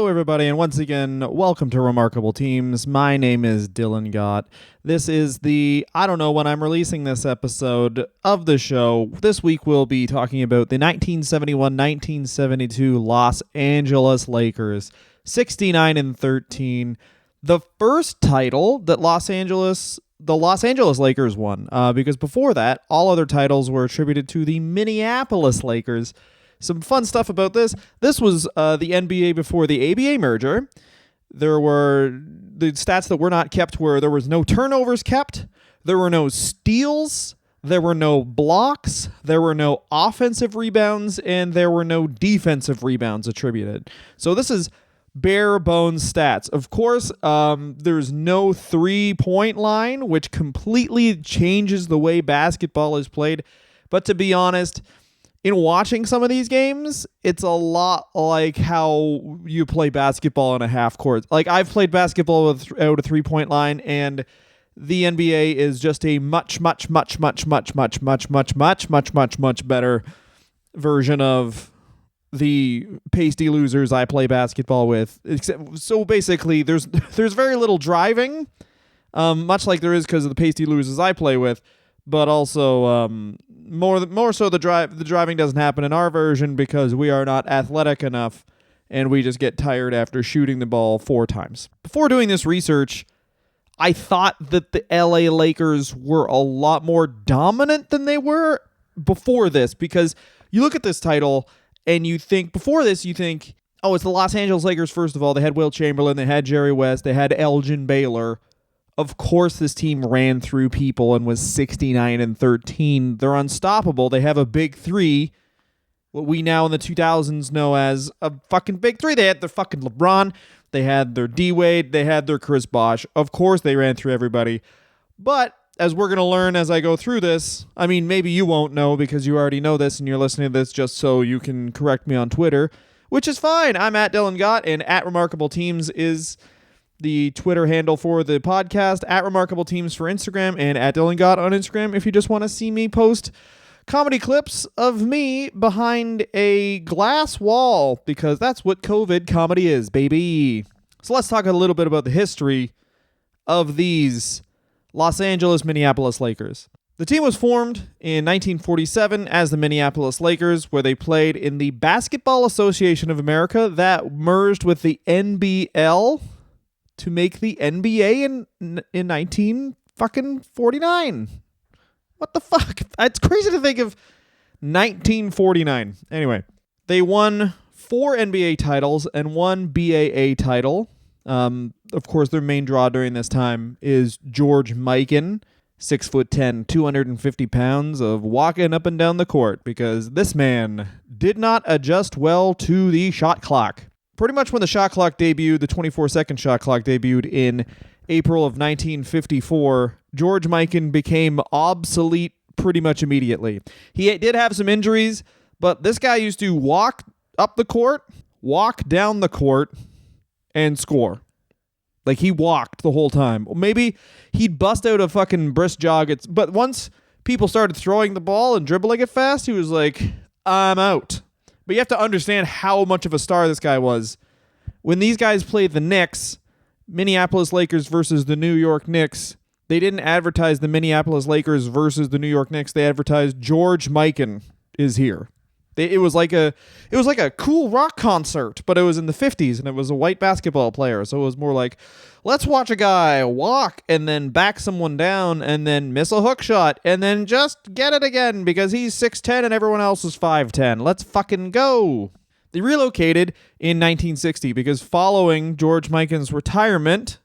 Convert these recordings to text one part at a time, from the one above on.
Hello, everybody, and once again, welcome to Remarkable Teams. My name is Dylan Gott. This is I don't know when I'm releasing this episode of the show. This week we'll be talking about the 1971-1972 Los Angeles Lakers, 69-13. The first title that the Los Angeles Lakers won, because before that, all other titles were attributed to the Minneapolis Lakers. Some fun stuff about this. This was the NBA before the ABA merger. There were the stats that were not kept were there was no turnovers kept, there were no steals, there were no blocks, there were no offensive rebounds, and there were no defensive rebounds attributed. So this is bare bones stats. Of course, there's no 3-point line, which completely changes the way basketball is played. But to be honest, in watching some of these games, it's a lot like how you play basketball in a half court. Like, I've played basketball without a 3-point line, and the NBA is just a much better version of the pasty losers I play basketball with. So basically, there's very little driving, much like there is because of the pasty losers I play with, but also more so the driving doesn't happen in our version because we are not athletic enough and we just get tired after shooting the ball 4 times. Before doing this research, I thought that the LA Lakers were a lot more dominant than they were before this, because you look at this title and you think, before this, you think, oh, it's the Los Angeles Lakers, first of all. They had Wilt Chamberlain, they had Jerry West, they had Elgin Baylor. Of course, this team ran through people and was 69-13. They're unstoppable. They have a big three, what we now in the 2000s know as a fucking big three. They had their fucking LeBron. They had their D-Wade. They had their Chris Bosh. Of course, they ran through everybody. But as we're going to learn as I go through this, I mean, maybe you won't know because you already know this and you're listening to this just so you can correct me on Twitter, which is fine. I'm at Dylan Gott, and at Remarkable Teams is the Twitter handle for the podcast, at Remarkable Teams for Instagram, and at Dylan Gott on Instagram if you just want to see me post comedy clips of me behind a glass wall, because that's what COVID comedy is, baby. So let's talk a little bit about the history of these Los Angeles Minneapolis Lakers. The team was formed in 1947 as the Minneapolis Lakers, where they played in the Basketball Association of America that merged with the NBL to make the NBA in 1949. What the fuck? It's crazy to think of 1949. Anyway, they won 4 NBA titles and 1 BAA title. Of course, their main draw during this time is George Mikan, 6'10", 250 pounds of walking up and down the court, because this man did not adjust well to the shot clock. Pretty much when the shot clock debuted, the 24-second shot clock debuted in April of 1954, George Mikan became obsolete pretty much immediately. He did have some injuries, but this guy used to walk up the court, walk down the court, and score. Like, he walked the whole time. Maybe he'd bust out a fucking brisk jog, but once people started throwing the ball and dribbling it fast, he was like, I'm out. But you have to understand how much of a star this guy was. When these guys played the Knicks, Minneapolis Lakers versus the New York Knicks, they didn't advertise the Minneapolis Lakers versus the New York Knicks. They advertised George Mikan is here. It was like a cool rock concert, but it was in the 50s, and it was a white basketball player. So it was more like, let's watch a guy walk and then back someone down and then miss a hook shot and then just get it again because he's 6'10 and everyone else is 5'10. Let's fucking go. They relocated in 1960 because following George Mikan's retirement,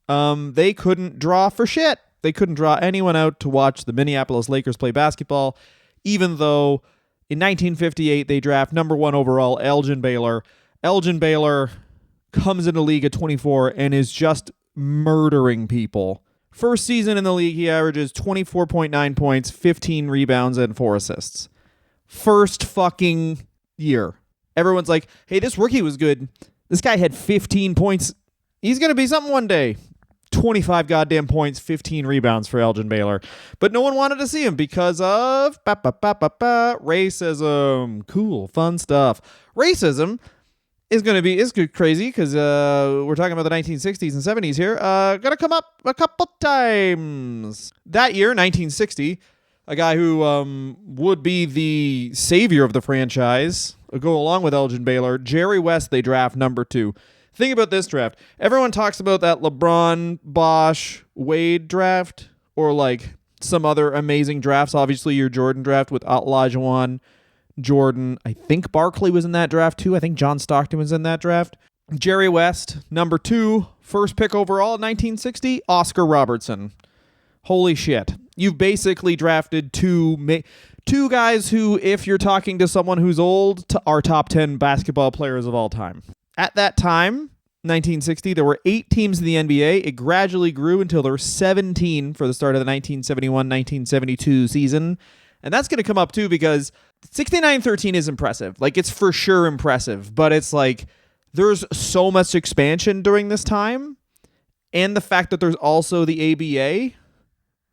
they couldn't draw for shit. They couldn't draw anyone out to watch the Minneapolis Lakers play basketball, even though in 1958, they draft number 1 overall, Elgin Baylor. Elgin Baylor comes into the league at 24 and is just murdering people. First season in the league, he averages 24.9 points, 15 rebounds, and 4 assists. First fucking year. Everyone's like, hey, this rookie was good. This guy had 15 points. He's going to be something one day. 25 goddamn points, 15 rebounds for Elgin Baylor. But no one wanted to see him because of racism. Cool, fun stuff. Racism is crazy because we're talking about the 1960s and 70s here. Gonna come up a couple times. That year, 1960, a guy who would be the savior of the franchise, go along with Elgin Baylor, Jerry West, they draft number 2. Think about this draft. Everyone talks about that LeBron, Bosh, Wade draft, or like some other amazing drafts. Obviously, your Jordan draft with Olajuwon, Jordan. I think Barkley was in that draft too. I think John Stockton was in that draft. Jerry West, number 2, first pick overall in 1960, Oscar Robertson. Holy shit. You've basically drafted two guys who, if you're talking to someone who's old, are top 10 basketball players of all time. At that time, 1960, there were 8 teams in the NBA. It gradually grew until there were 17 for the start of the 1971-1972 season. And that's going to come up too because 69-13 is impressive. Like, it's for sure impressive, but it's like there's so much expansion during this time, and the fact that there's also the ABA.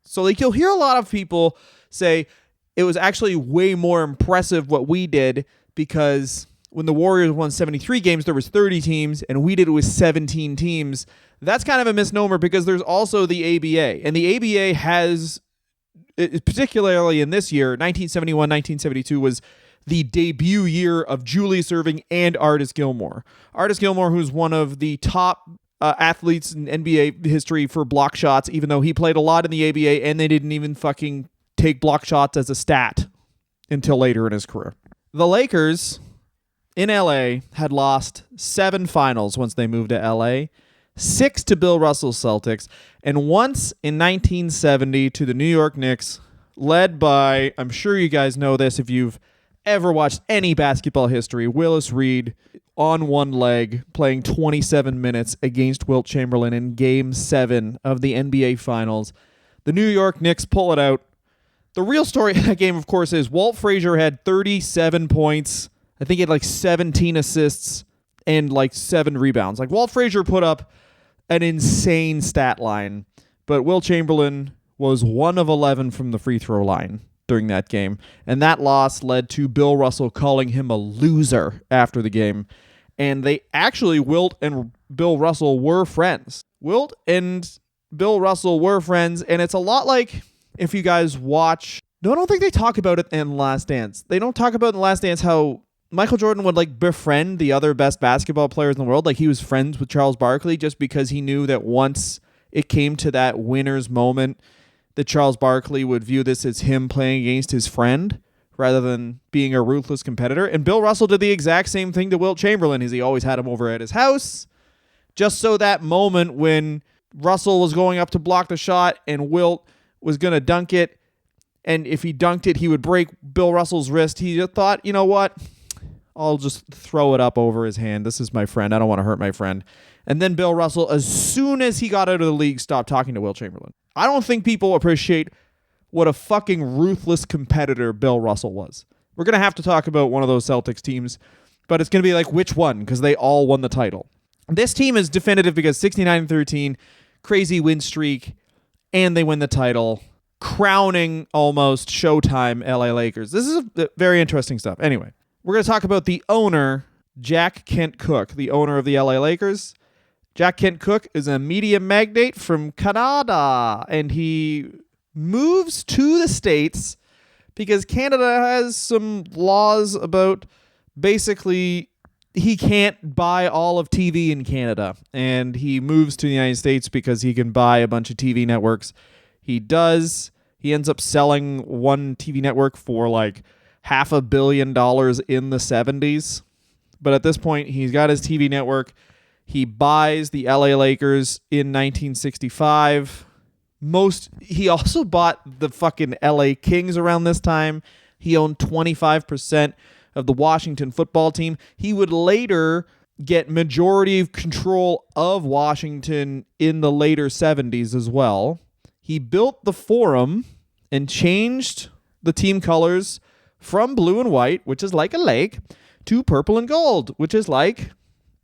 So like you'll hear a lot of people say it was actually way more impressive what we did because when the Warriors won 73 games, there was 30 teams, and we did it with 17 teams. That's kind of a misnomer because there's also the ABA, and the ABA has, particularly in this year, 1971-1972 was the debut year of Julius Erving and Artis Gilmore. Artis Gilmore, who's one of the top athletes in NBA history for block shots, even though he played a lot in the ABA, and they didn't even fucking take block shots as a stat until later in his career. The Lakers in LA had lost 7 finals once they moved to LA, 6 to Bill Russell's Celtics, and once in 1970 to the New York Knicks, led by, I'm sure you guys know this if you've ever watched any basketball history, Willis Reed on one leg playing 27 minutes against Wilt Chamberlain in Game 7 of the NBA Finals. The New York Knicks pull it out. The real story of that game, of course, is Walt Frazier had 37 points. I think he had like 17 assists and like 7 rebounds. Like, Walt Frazier put up an insane stat line, but Wilt Chamberlain was 1 of 11 from the free throw line during that game, and that loss led to Bill Russell calling him a loser after the game. And they actually, Wilt and Bill Russell were friends. Wilt and Bill Russell were friends, and it's a lot like if you guys watch, no, I don't think they talk about it in Last Dance. They don't talk about in Last Dance how Michael Jordan would like befriend the other best basketball players in the world. Like, he was friends with Charles Barkley just because he knew that once it came to that winner's moment, that Charles Barkley would view this as him playing against his friend rather than being a ruthless competitor. And Bill Russell did the exact same thing to Wilt Chamberlain, as he always had him over at his house, just so that moment when Russell was going up to block the shot and Wilt was going to dunk it, and if he dunked it, he would break Bill Russell's wrist. He just thought, you know what? I'll just throw it up over his hand. This is my friend. I don't want to hurt my friend. And then Bill Russell, as soon as he got out of the league, stopped talking to Wilt Chamberlain. I don't think people appreciate what a fucking ruthless competitor Bill Russell was. We're going to have to talk about one of those Celtics teams, but it's going to be like, which one? Because they all won the title. This team is definitive because 69-13, crazy win streak, and they win the title, crowning almost Showtime LA Lakers. This is very interesting stuff. Anyway, we're going to talk about the owner, Jack Kent Cooke, the owner of the LA Lakers. Jack Kent Cooke is a media magnate from Canada, and he moves to the States because Canada has some laws about basically he can't buy all of TV in Canada, and he moves to the United States because he can buy a bunch of TV networks. He does. He ends up selling one TV network for like $500 million in the 70s. But at this point, he's got his TV network. He buys the LA Lakers in 1965. He also bought the fucking LA Kings around this time. He owned 25% of the Washington football team. He would later get majority of control of Washington in the later 70s as well. He built the Forum and changed the team colors from blue and white, which is like a lake, to purple and gold, which is like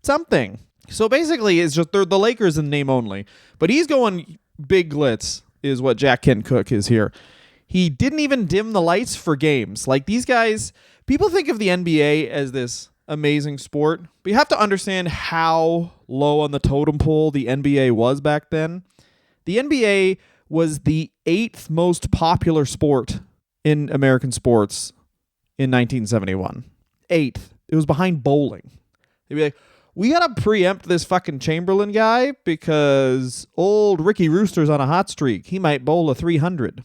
something. So basically, it's just the Lakers in name only. But he's going big glitz, is what Jack Kent Cooke is here. He didn't even dim the lights for games. Like, these guys, people think of the NBA as this amazing sport. But you have to understand how low on the totem pole the NBA was back then. The NBA was the 8th most popular sport in American sports in 1971. 8th. It was behind bowling. They'd be like, we got to preempt this fucking Chamberlain guy because old Ricky Rooster's on a hot streak. He might bowl a 300.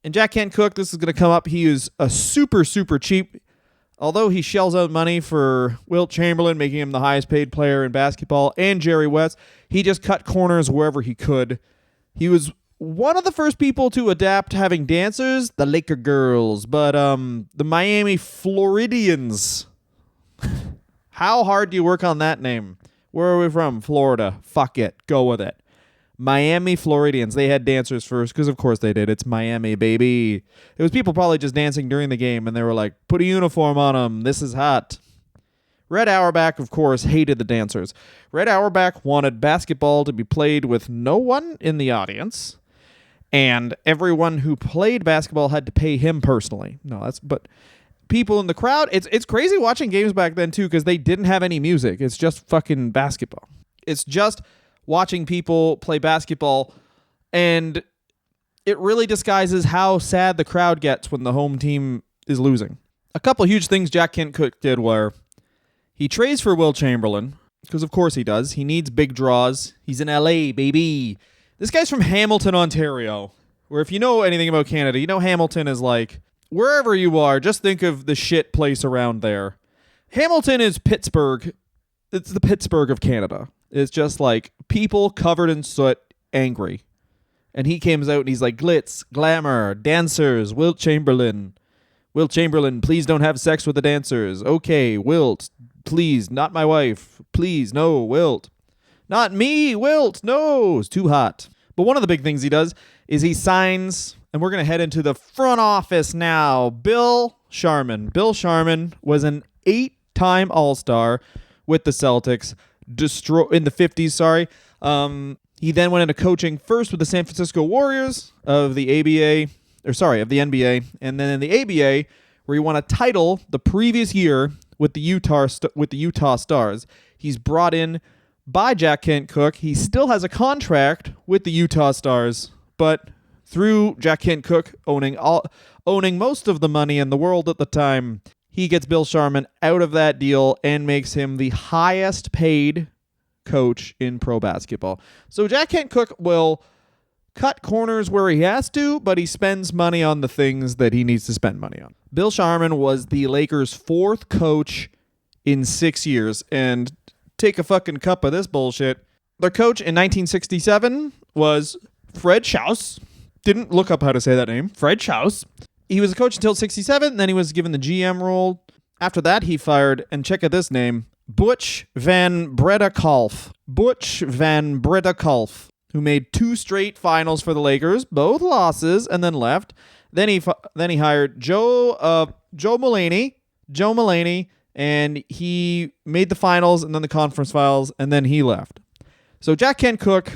And Jack Kent Cooke, this is going to come up. He is a super, super cheap. Although he shells out money for Wilt Chamberlain, making him the highest paid player in basketball, and Jerry West, he just cut corners wherever he could. He was one of the first people to adapt having dancers, the Laker girls, but the Miami Floridians. How hard do you work on that name? Where are we from? Florida. Fuck it. Go with it. Miami Floridians. They had dancers first because, of course, they did. It's Miami, baby. It was people probably just dancing during the game, and they were like, put a uniform on them. This is hot. Red Auerbach, of course, hated the dancers. Red Auerbach wanted basketball to be played with no one in the audience, and everyone who played basketball had to pay him personally. But people in the crowd, it's crazy watching games back then, too, because they didn't have any music. It's just fucking basketball. It's just watching people play basketball, and it really disguises how sad the crowd gets when the home team is losing. A couple huge things Jack Kent Cooke did were he trades for Wilt Chamberlain, because of course he does. He needs big draws. He's in LA, baby. This guy's from Hamilton, Ontario, where if you know anything about Canada, you know Hamilton is like, wherever you are, just think of the shit place around there. Hamilton is Pittsburgh. It's the Pittsburgh of Canada. It's just like people covered in soot, angry. And he comes out and he's like, glitz, glamour, dancers, Wilt Chamberlain. Wilt Chamberlain, please don't have sex with the dancers. Okay, Wilt, please, not my wife. Please, no, Wilt. Not me, Wilt, no, it's too hot. But one of the big things he does is he signs, and we're going to head into the front office now, Bill Sharman. Bill Sharman was an 8-time All-Star with the Celtics. In the 50s. He then went into coaching first with the San Francisco Warriors of the NBA, and then in the ABA, where he won a title the previous year with the Utah Stars. He's brought in by Jack Kent Cooke. He still has a contract with the Utah Stars, but through Jack Kent Cooke owning most of the money in the world at the time, he gets Bill Sharman out of that deal and makes him the highest paid coach in pro basketball. So Jack Kent Cooke will cut corners where he has to, but he spends money on the things that he needs to spend money on. Bill Sharman was the Lakers' 4th coach in 6 years. And take a fucking cup of this bullshit. Their coach in 1967 was Fred Schaus. Didn't look up how to say that name. Fred Schaus. He was a coach until 67, and then he was given the GM role. After that, he fired, and check out this name, Butch Van Breda Kolff. Butch Van Breda Kolff, who made 2 straight finals for the Lakers, both losses, and then left. Then he hired Joe Mulaney, and he made the finals and then the conference finals, and then he left. So Jack Kent Cooke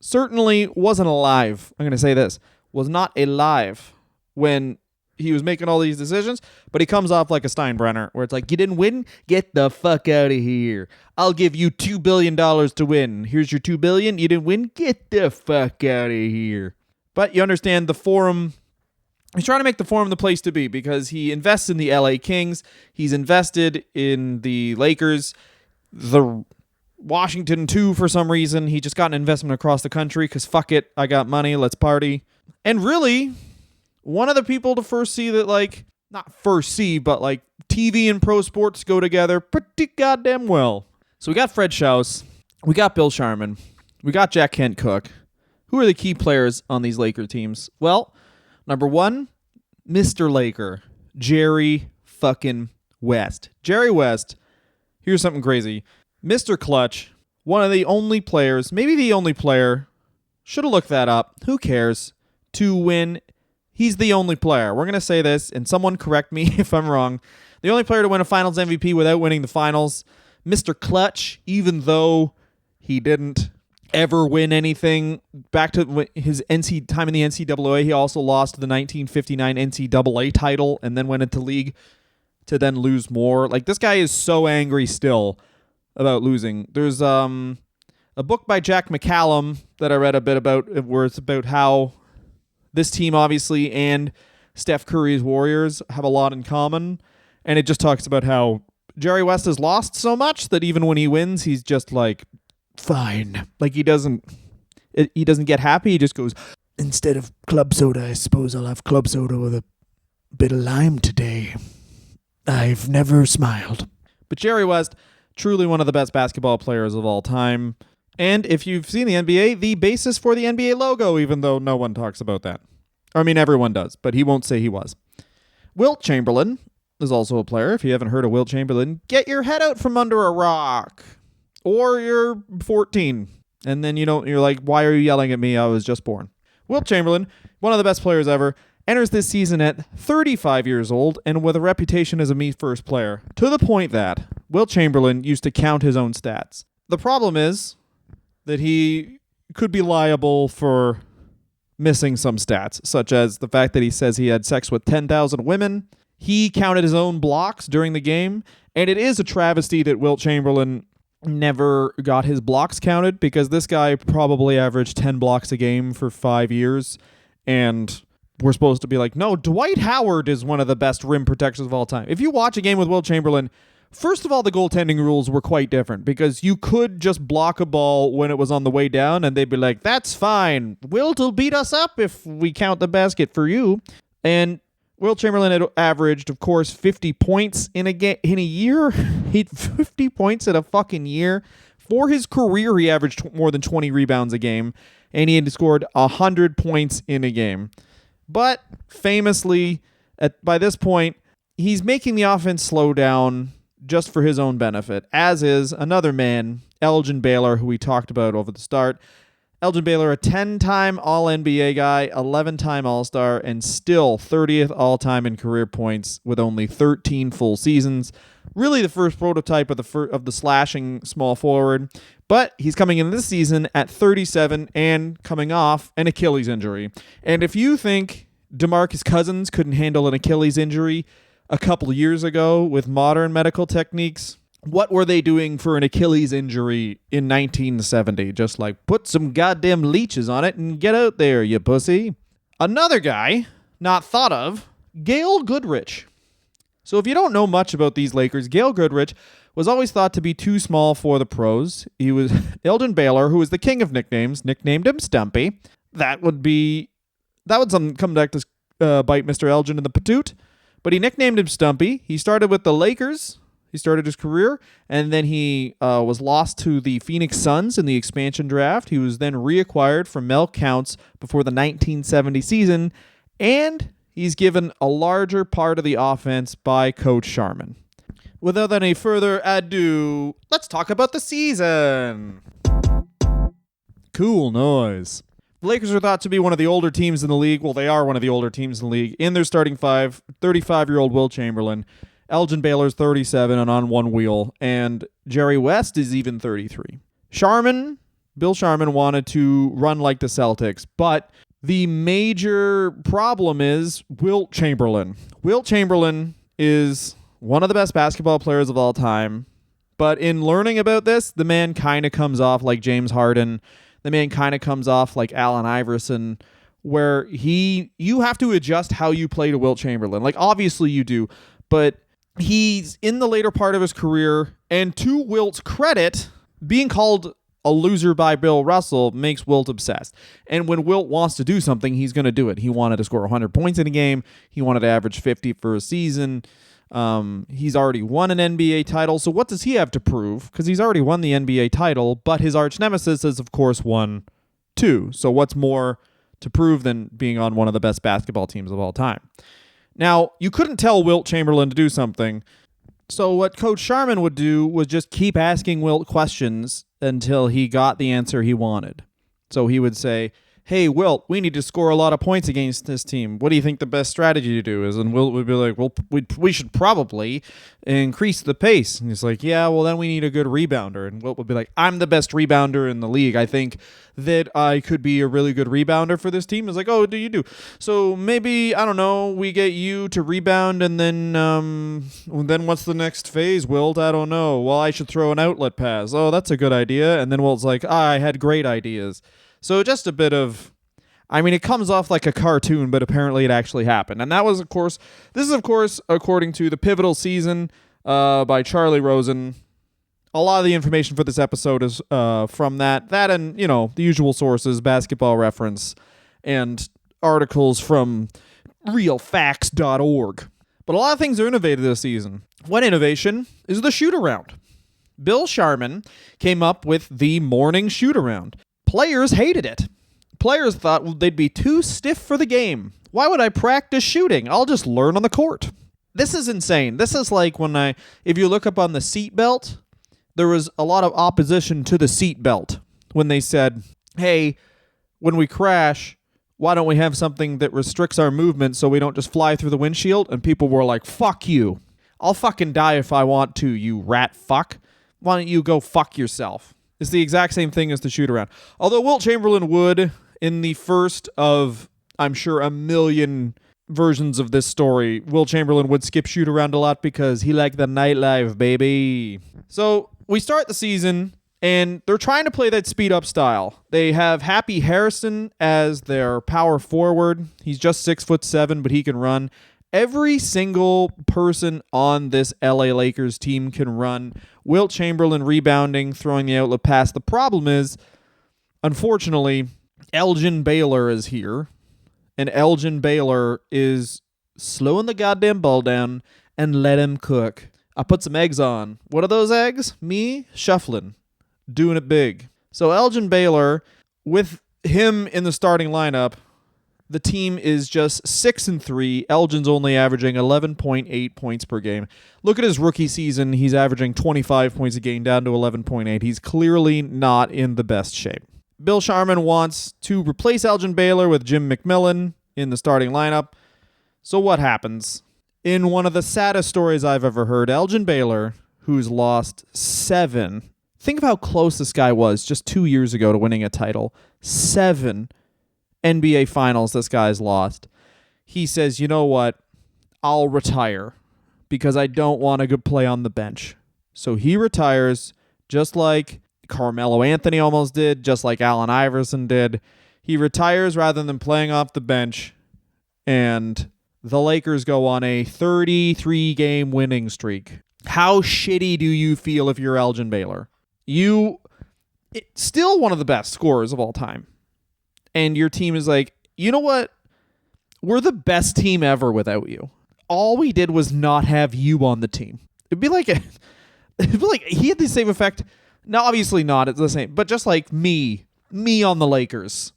certainly wasn't alive. I'm going to say this, was not alive when he was making all these decisions, but he comes off like a Steinbrenner, where it's like, you didn't win? Get the fuck out of here. I'll give you $2 billion to win. Here's your $2 billion. You didn't win? Get the fuck out of here. But you understand the Forum, he's trying to make the Forum the place to be because he invests in the LA Kings. He's invested in the Lakers, the Washington too, for some reason. He just got an investment across the country because fuck it, I got money, let's party. And really, one of the people to first see that, like, not first see, but like TV and pro sports go together pretty goddamn well. So we got Fred Schaus, we got Bill Sharman, we got Jack Kent Cooke. Who are the key players on these Laker teams? Well, number 1, Mr. Laker, Jerry fucking West. Jerry West, here's something crazy. Mr. Clutch, one of the only players, maybe the only player, should have looked that up, who cares, to win. He's the only player. We're going to say this, and someone correct me if I'm wrong. The only player to win a finals MVP without winning the finals. Mr. Clutch, even though he didn't ever win anything, back to his time in the NCAA, he also lost the 1959 NCAA title and then went into league to then lose more. Like, this guy is so angry still about losing. There's a book by Jack McCallum that I read a bit about, where it's about how this team, obviously, and Steph Curry's Warriors have a lot in common. And it just talks about how Jerry West has lost so much that even when he wins, he's just like, fine. Like, he doesn't get happy. He just goes, instead of club soda, I suppose I'll have club soda with a bit of lime today. I've never smiled. But Jerry West, truly one of the best basketball players of all time. And if you've seen the NBA, the basis for the NBA logo, even though no one talks about that. I mean, everyone does, but he won't say he was. Wilt Chamberlain is also a player. If you haven't heard of Wilt Chamberlain, get your head out from under a rock. Or you're 14. And then you're like, why are you yelling at me? I was just born. Wilt Chamberlain, one of the best players ever, enters this season at 35 years old and with a reputation as a me-first player, to the point that Wilt Chamberlain used to count his own stats. The problem is that he could be liable for missing some stats, such as the fact that he says he had sex with 10,000 women. He counted his own blocks during the game, and it is a travesty that Wilt Chamberlain never got his blocks counted, because this guy probably averaged 10 blocks a game for 5 years, and we're supposed to be like, no, Dwight Howard is one of the best rim protectors of all time. If you watch a game with Wilt Chamberlain, first of all, the goaltending rules were quite different, because you could just block a ball when it was on the way down, and they'd be like, that's fine. Wilt will beat us up if we count the basket for you. And Wilt Chamberlain had averaged, of course, 50 points in a year. He had 50 points in a fucking year. For his career, he averaged more than 20 rebounds a game, and he had scored 100 points in a game. But famously, by this point, he's making the offense slow down just for his own benefit, as is another man, Elgin Baylor, who we talked about over the start. Elgin Baylor, a 10-time All-NBA guy, 11-time All-Star, and still 30th all-time in career points with only 13 full seasons. Really the first prototype of the slashing small forward. But he's coming in this season at 37 and coming off an Achilles injury. And if you think DeMarcus Cousins couldn't handle an Achilles injury a couple years ago with modern medical techniques, what were they doing for an Achilles injury in 1970? Just like, put some goddamn leeches on it and get out there, you pussy. Another guy, not thought of, Gail Goodrich. So if you don't know much about these Lakers, Gail Goodrich was always thought to be too small for the pros. He was Elgin Baylor, who was the king of nicknames, nicknamed him Stumpy. That would come back to bite Mr. Elgin in the patoot. But he nicknamed him Stumpy. He started with the Lakers. He started his career, and then he was lost to the Phoenix Suns in the expansion draft. He was then reacquired from Mel Counts before the 1970 season, and he's given a larger part of the offense by Coach Sharman. Without any further ado, let's talk about the season. Cool noise. The Lakers are thought to be one of the older teams in the league. Well, they are one of the older teams in the league. In their starting five, 35-year-old Wilt Chamberlain, Elgin Baylor's 37 and on one wheel, and Jerry West is even 33. Bill Sharman wanted to run like the Celtics, but the major problem is Wilt Chamberlain. Wilt Chamberlain is one of the best basketball players of all time, but in learning about this, the man kind of comes off like James Harden. The man kind of comes off like Allen Iverson, where you have to adjust how you play to Wilt Chamberlain. Like, obviously you do, but he's in the later part of his career, and to Wilt's credit, being called a loser by Bill Russell makes Wilt obsessed. And when Wilt wants to do something, he's going to do it. He wanted to score 100 points in a game. He wanted to average 50 for a season. He's already won an NBA title, so what does he have to prove? Because he's already won the NBA title, but his arch nemesis has, of course, won 2. So what's more to prove than being on one of the best basketball teams of all time? Now, you couldn't tell Wilt Chamberlain to do something, so what Coach Sharman would do was just keep asking Wilt questions until he got the answer he wanted. So he would say, hey, Wilt, we need to score a lot of points against this team. What do you think the best strategy to do is? And Wilt would be like, well, we should probably increase the pace. And he's like, yeah, well, then we need a good rebounder. And Wilt would be like, I'm the best rebounder in the league. I think that I could be a really good rebounder for this team. He's like, oh, do you do? So maybe, I don't know, we get you to rebound, and then what's the next phase, Wilt? I don't know. Well, I should throw an outlet pass. Oh, that's a good idea. And then Wilt's like, I had great ideas. So just a bit of, I mean, it comes off like a cartoon, but apparently it actually happened. And that was, this is, of course, according to The Pivotal Season by Charlie Rosen. A lot of the information for this episode is from that and, the usual sources, Basketball Reference, and articles from realfacts.org. But a lot of things are innovated this season. One innovation is the shoot-around. Bill Sharman came up with the morning shoot-around. Players hated it. Players thought they'd be too stiff for the game. Why would I practice shooting? I'll just learn on the court. This is insane. This is like if you look up on the seat belt, there was a lot of opposition to the seat belt when they said, hey, when we crash, why don't we have something that restricts our movement so we don't just fly through the windshield? And people were like, fuck you. I'll fucking die if I want to, you rat fuck. Why don't you go fuck yourself? It's the exact same thing as the shoot-around. Although Wilt Chamberlain would, in the first of, I'm sure, a million versions of this story, Wilt Chamberlain would skip shoot-around a lot because he liked the nightlife, baby. So we start the season, and they're trying to play that speed-up style. They have Happy Harrison as their power forward. He's just 6'7", but he can run. Every single person on this LA Lakers team can run. Wilt Chamberlain rebounding, throwing the outlet pass. The problem is, unfortunately, Elgin Baylor is here. And Elgin Baylor is slowing the goddamn ball down and let him cook. I put some eggs on. What are those eggs? Me shuffling. Doing it big. So Elgin Baylor, with him in the starting lineup, the team is just 6-3. Elgin's only averaging 11.8 points per game. Look at his rookie season. He's averaging 25 points a game, down to 11.8. He's clearly not in the best shape. Bill Sharman wants to replace Elgin Baylor with Jim McMillan in the starting lineup. So what happens? In one of the saddest stories I've ever heard, Elgin Baylor, who's lost 7. Think of how close this guy was just 2 years ago to winning a title. 7 NBA Finals this guy's lost. He says, you know what? I'll retire because I don't want to go play on the bench. So he retires just like Carmelo Anthony almost did, just like Allen Iverson did. He retires rather than playing off the bench, and the Lakers go on a 33-game winning streak. How shitty do you feel if you're Elgin Baylor? It's still one of the best scorers of all time. And your team is like, you know what? We're the best team ever without you. All we did was not have you on the team. It'd be like he had the same effect. Now, obviously not. It's the same. But just like me on the Lakers.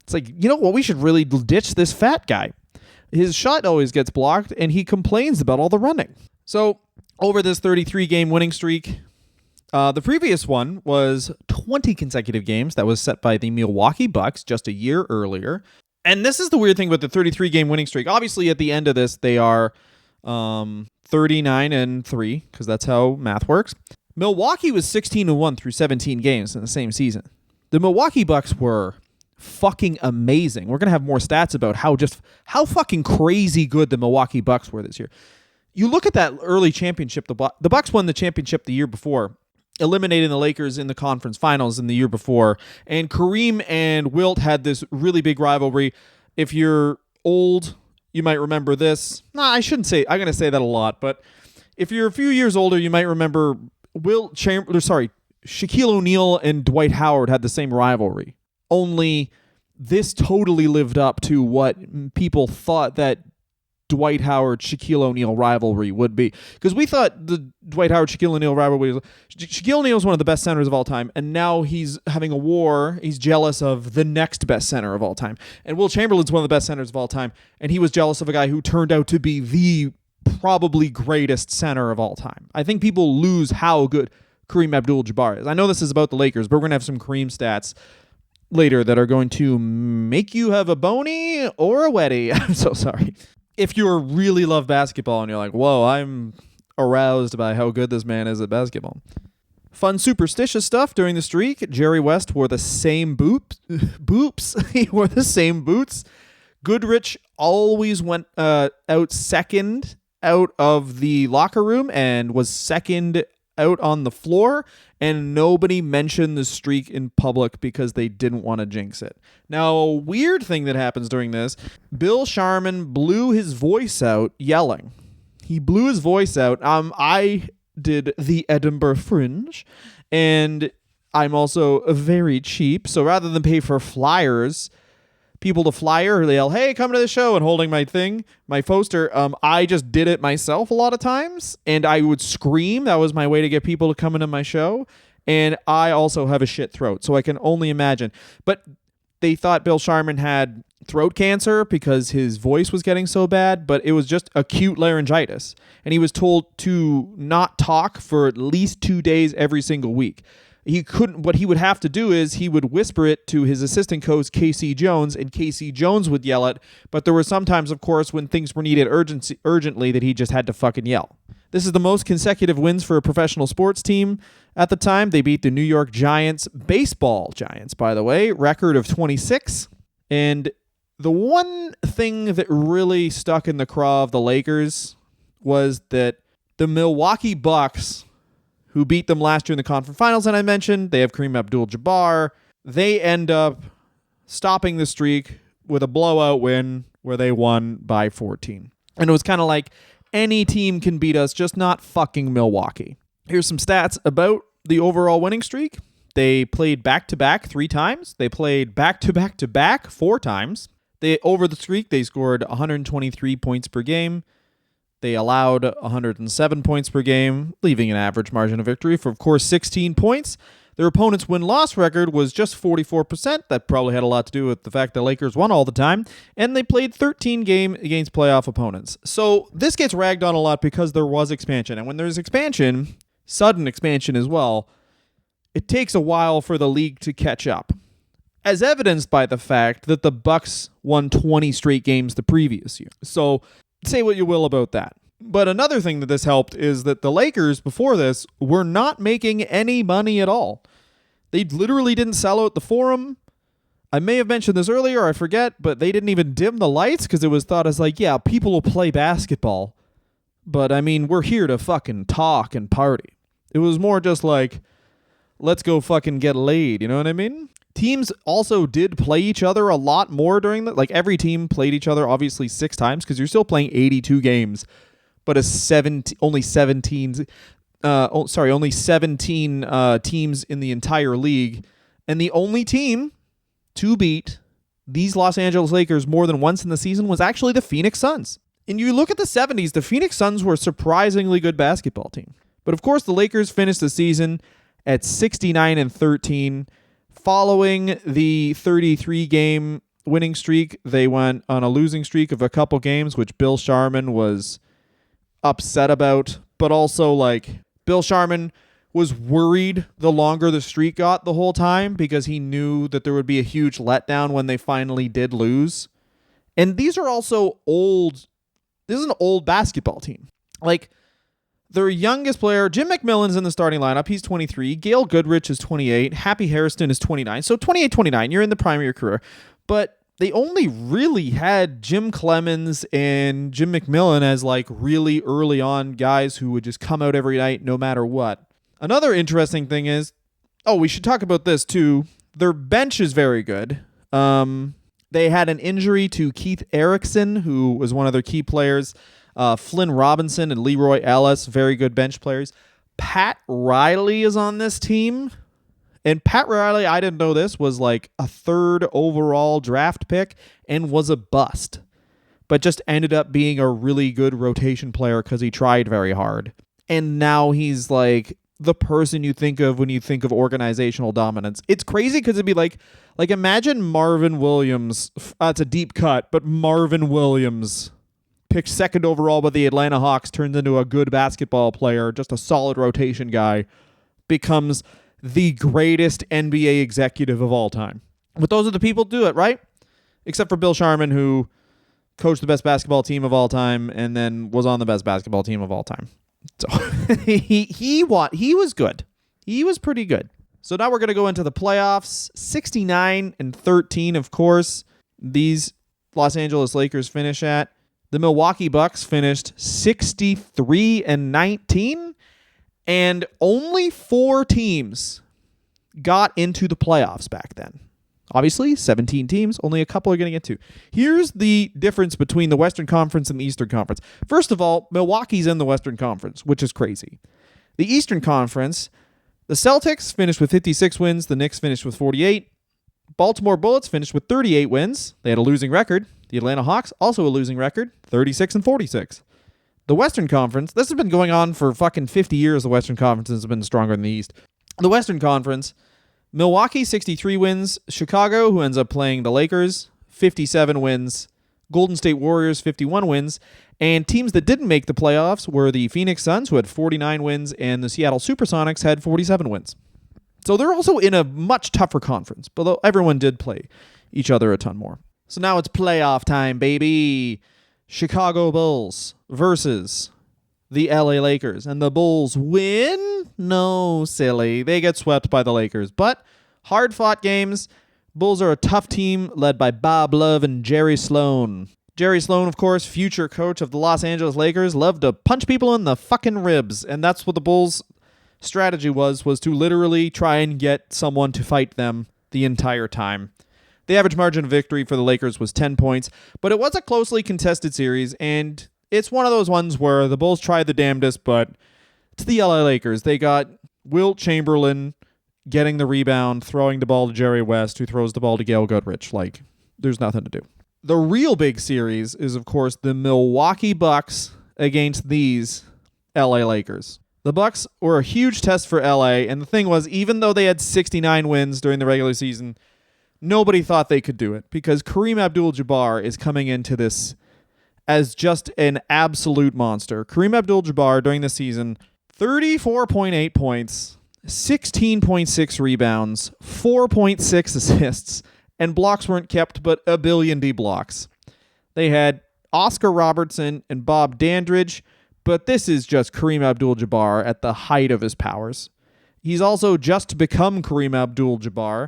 It's like, you know what? We should really ditch this fat guy. His shot always gets blocked, and he complains about all the running. So, over this 33-game winning streak, the previous one was 20 consecutive games that was set by the Milwaukee Bucks just a year earlier. And this is the weird thing with the 33-game winning streak. Obviously, at the end of this, they are 39-3, because that's how math works. Milwaukee was 16-1 through 17 games in the same season. The Milwaukee Bucks were fucking amazing. We're going to have more stats about how fucking crazy good the Milwaukee Bucks were this year. You look at that early championship, the Bucks won the championship the year before, eliminating the Lakers in the conference finals in the year before. And Kareem and Wilt had this really big rivalry. If you're old, you might remember this. I shouldn't say, I'm going to say that a lot, but if you're a few years older, you might remember Shaquille O'Neal and Dwight Howard had the same rivalry. Only this totally lived up to what people thought that Dwight Howard-Shaquille O'Neal rivalry would be. Because we thought the Dwight Howard-Shaquille O'Neal rivalry was... Shaquille O'Neal is one of the best centers of all time, and now he's having a war. He's jealous of the next best center of all time. And Wilt Chamberlain's one of the best centers of all time, and he was jealous of a guy who turned out to be the probably greatest center of all time. I think people lose how good Kareem Abdul-Jabbar is. I know this is about the Lakers, but we're going to have some Kareem stats later that are going to make you have a bony or a wetty. I'm so sorry. If you really love basketball and you're like, whoa, I'm aroused by how good this man is at basketball. Fun superstitious stuff during the streak. Jerry West wore the same boops. He wore the same boots. Goodrich always went out second out of the locker room and was second out on the floor, and nobody mentioned the streak in public because they didn't want to jinx it. Now, a weird thing that happens during this, Bill Sharman blew his voice out yelling. He blew his voice out. I did the Edinburgh Fringe, and I'm also very cheap, so rather than pay for flyers, people to flyer, they yell, hey, come to the show, and holding my thing, my poster, I just did it myself a lot of times, and I would scream. That was my way to get people to come into my show, and I also have a shit throat, so I can only imagine. But they thought Bill Sharman had throat cancer because his voice was getting so bad, but it was just acute laryngitis, and he was told to not talk for at least 2 days every single week. What he would have to do is he would whisper it to his assistant coach, Casey Jones, and Casey Jones would yell it. But there were sometimes, of course, when things were needed urgently that he just had to fucking yell. This is the most consecutive wins for a professional sports team at the time. They beat the New York Giants, baseball Giants, by the way, record of 26. And the one thing that really stuck in the craw of the Lakers was that the Milwaukee Bucks, who beat them last year in the conference finals, and I mentioned they have Kareem Abdul-Jabbar. They end up stopping the streak with a blowout win where they won by 14. And it was kind of like, any team can beat us, just not fucking Milwaukee. Here's some stats about the overall winning streak. They played back-to-back 3 times. They played back-to-back-to-back 4 times. Over the streak, they scored 123 points per game. They allowed 107 points per game, leaving an average margin of victory for, of course, 16 points. Their opponent's win-loss record was just 44%. That probably had a lot to do with the fact the Lakers won all the time. And they played 13 games against playoff opponents. So this gets ragged on a lot because there was expansion. And when there's expansion, sudden expansion as well, it takes a while for the league to catch up. As evidenced by the fact that the Bucks won 20 straight games the previous year. So say what you will about that. But another thing that this helped is that the Lakers, before this, were not making any money at all. They literally didn't sell out the Forum. I may have mentioned this earlier, I forget, but they didn't even dim the lights because it was thought as like, yeah, people will play basketball. But, I mean, we're here to fucking talk and party. It was more just like, let's go fucking get laid, you know what I mean? Teams also did play each other a lot more during the, like every team played each other obviously 6 times because you're still playing 82 games, but only 17 teams in the entire league, and the only team to beat these Los Angeles Lakers more than once in the season was actually the Phoenix Suns. And you look at the 70s, the Phoenix Suns were a surprisingly good basketball team. But of course, the Lakers finished the season at 69-13. Following the 33-game winning streak, they went on a losing streak of a couple games, which Bill Sharman was upset about. But also, like, Bill Sharman was worried the longer the streak got the whole time because he knew that there would be a huge letdown when they finally did lose. And these are also old. This is an old basketball team. Like, their youngest player, Jim McMillan's in the starting lineup. He's 23. Gail Goodrich is 28. Happy Hairston is 29. So 28, 29, you're in the prime of your career. But they only really had Jim Clemens and Jim McMillan as like really early on guys who would just come out every night no matter what. Another interesting thing is, we should talk about this too. Their bench is very good. They had an injury to Keith Erickson, who was one of their key players. Flynn Robinson and Leroy Ellis, very good bench players. Pat Riley is on this team. And Pat Riley, I didn't know this, was like a 3rd overall draft pick and was a bust. But just ended up being a really good rotation player because he tried very hard. And now he's like the person you think of when you think of organizational dominance. It's crazy because it'd be like imagine Marvin Williams. It's a deep cut, but Marvin Williams picked 2nd overall by the Atlanta Hawks, turns into a good basketball player, just a solid rotation guy, becomes the greatest NBA executive of all time. But those are the people who do it, right? Except for Bill Sharman, who coached the best basketball team of all time and then was on the best basketball team of all time. So he was good. He was pretty good. So now we're going to go into the playoffs. 69-13, of course, these Los Angeles Lakers finish at. The Milwaukee Bucks finished 63-19, and only 4 teams got into the playoffs back then. Obviously, 17 teams, only a couple are going to get to. Here's the difference between the Western Conference and the Eastern Conference. First of all, Milwaukee's in the Western Conference, which is crazy. The Eastern Conference, the Celtics finished with 56 wins. The Knicks finished with 48. Baltimore Bullets finished with 38 wins. They had a losing record. The Atlanta Hawks, also a losing record, 36-46. The Western Conference, this has been going on for fucking 50 years. The Western Conference has been stronger than the East. The Western Conference, Milwaukee, 63 wins. Chicago, who ends up playing the Lakers, 57 wins. Golden State Warriors, 51 wins. And teams that didn't make the playoffs were the Phoenix Suns, who had 49 wins, and the Seattle Supersonics had 47 wins. So they're also in a much tougher conference, but everyone did play each other a ton more. So now it's playoff time, baby. Chicago Bulls versus the LA Lakers. And the Bulls win? No, silly. They get swept by the Lakers. But hard-fought games. Bulls are a tough team led by Bob Love and Jerry Sloan. Jerry Sloan, of course, future coach of the Los Angeles Lakers, loved to punch people in the fucking ribs. And that's what the Bulls' strategy was to literally try and get someone to fight them the entire time. The average margin of victory for the Lakers was 10 points, but it was a closely contested series, and it's one of those ones where the Bulls tried the damnedest, but it's the LA Lakers. They got Wilt Chamberlain getting the rebound, throwing the ball to Jerry West, who throws the ball to Gail Goodrich. Like, there's nothing to do. The real big series is, of course, the Milwaukee Bucks against these LA Lakers. The Bucks were a huge test for LA, and the thing was, even though they had 69 wins during the regular season, nobody thought they could do it because Kareem Abdul-Jabbar is coming into this as just an absolute monster. Kareem Abdul-Jabbar during the season, 34.8 points, 16.6 rebounds, 4.6 assists, and blocks weren't kept but a billion D blocks. They had Oscar Robertson and Bob Dandridge, but this is just Kareem Abdul-Jabbar at the height of his powers. He's also just become Kareem Abdul-Jabbar.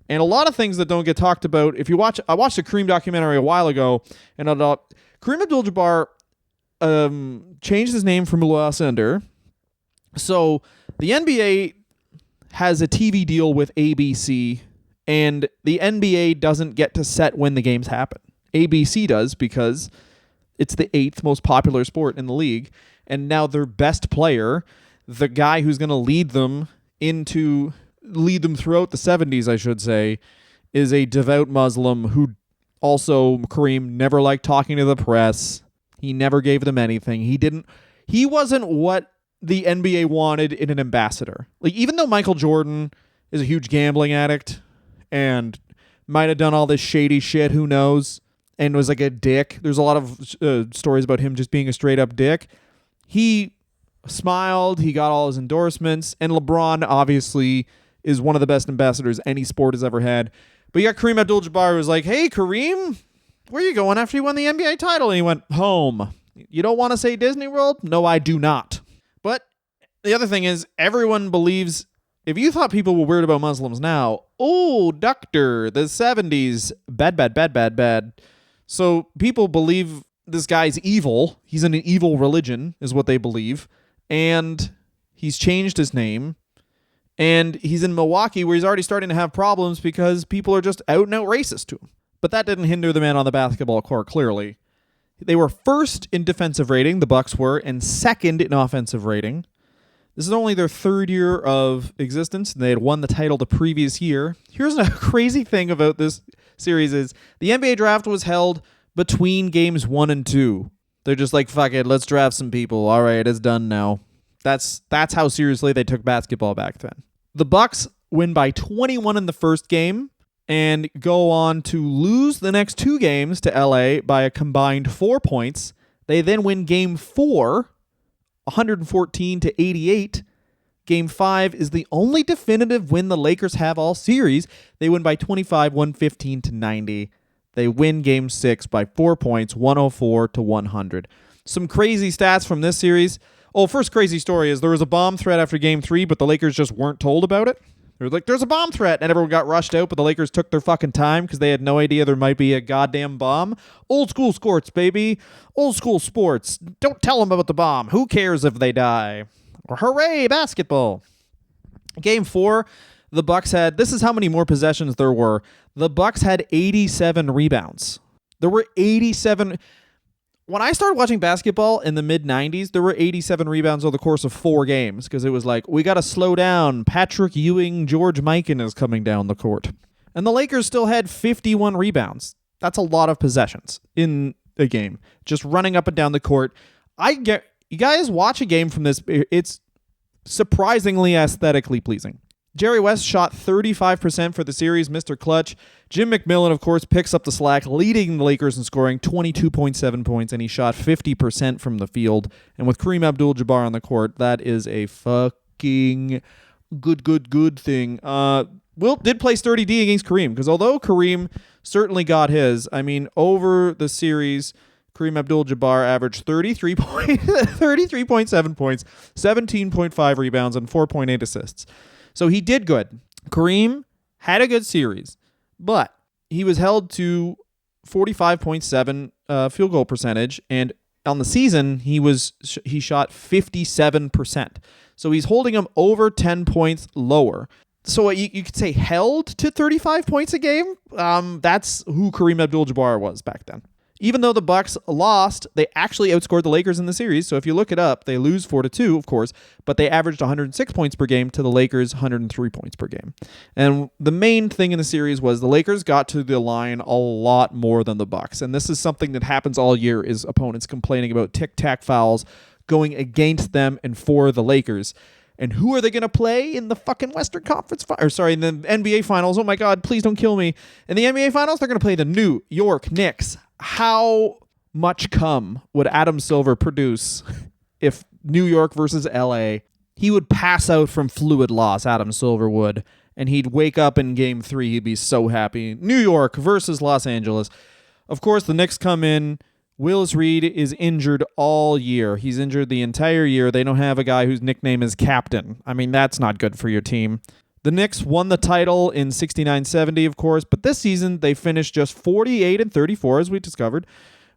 And a lot of things that don't get talked about. If you watch, I watched a Kareem documentary a while ago, and Kareem Abdul-Jabbar changed his name from Ullah Sender. So the NBA has a TV deal with ABC, and the NBA doesn't get to set when the games happen. ABC does because it's the 8th most popular sport in the league, and now their best player, the guy who's going to lead them throughout the 70s, I should say, is a devout Muslim who also, Kareem, never liked talking to the press. He never gave them anything. He wasn't what the NBA wanted in an ambassador. Like, even though Michael Jordan is a huge gambling addict and might have done all this shady shit, who knows, and was like a dick. There's a lot of stories about him just being a straight up dick. He smiled. He got all his endorsements. And LeBron, obviously, is one of the best ambassadors any sport has ever had. But you got Kareem Abdul-Jabbar who was like, hey, Kareem, where are you going after you won the NBA title? And he went, home. You don't want to say Disney World? No, I do not. But the other thing is, everyone believes, if you thought people were weird about Muslims now, oh, doctor, the 70s, bad. So people believe this guy's evil. He's in an evil religion, is what they believe. And he's changed his name. And he's in Milwaukee, where he's already starting to have problems because people are just out and out racist to him. But that didn't hinder the man on the basketball court, clearly. They were first in defensive rating, the Bucks were, and second in offensive rating. This is only their 3rd year of existence, and they had won the title the previous year. Here's a crazy thing about this series is the NBA draft was held between games 1 and 2. They're just like, fuck it, let's draft some people. All right, it's done now. That's how seriously they took basketball back then. The Bucks win by 21 in the first game and go on to lose the next 2 games to LA by a combined 4 points. They then win game 4, 114-88, Game 5 is the only definitive win the Lakers have all series. They win by 25, 115-90. They win Game 6 by 4 points, 104-100. Some crazy stats from this series. Oh, first crazy story is there was a bomb threat after Game 3, but the Lakers just weren't told about it. They were like, there's a bomb threat, and everyone got rushed out, but the Lakers took their fucking time because they had no idea there might be a goddamn bomb. Old school sports, baby. Old school sports. Don't tell them about the bomb. Who cares if they die? Hooray, basketball. Game 4, the Bucks had, this is how many more possessions there were. The Bucks had 87 rebounds. There were 87. When I started watching basketball in the mid-90s, there were 87 rebounds over the course of 4 games because it was like, we got to slow down. Patrick Ewing, George Mikan is coming down the court. And the Lakers still had 51 rebounds. That's a lot of possessions in a game. Just running up and down the court. You guys watch a game from this, it's surprisingly aesthetically pleasing. Jerry West shot 35% for the series, Mr. Clutch. Jim McMillan, of course, picks up the slack, leading the Lakers in scoring 22.7 points, and he shot 50% from the field. And with Kareem Abdul-Jabbar on the court, that is a fucking good thing. Wilt did play sturdy D against Kareem, because although Kareem certainly got his, I mean, over the series, Kareem Abdul-Jabbar averaged 33.7 points, 17.5 rebounds, and 4.8 assists. So he did good. Kareem had a good series, but he was held to 45.7 field goal percentage, and on the season he shot 57%. So he's holding him over 10 points lower. So you could say held to 35 points a game. That's who Kareem Abdul-Jabbar was back then. Even though the Bucks lost, they actually outscored the Lakers in the series. So if you look it up, they lose 4-2, of course, but they averaged 106 points per game to the Lakers' 103 points per game. And the main thing in the series was the Lakers got to the line a lot more than the Bucks. And this is something that happens all year, is opponents complaining about tic-tac fouls going against them and for the Lakers. And who are they going to play in the fucking Western Conference in the NBA Finals? Oh my God, please don't kill me. In the NBA Finals, they're going to play the New York Knicks. How much cum would Adam Silver produce if New York versus LA? He would pass out from fluid loss, Adam Silver would, and he'd wake up in Game 3. He'd be so happy. New York versus Los Angeles. Of course, the Knicks come in. Willis Reed is injured all year. He's injured the entire year. They don't have a guy whose nickname is Captain. I mean, that's not good for your team. The Knicks won the title in 69-70, of course, but this season they finished just 48-34, as we discovered.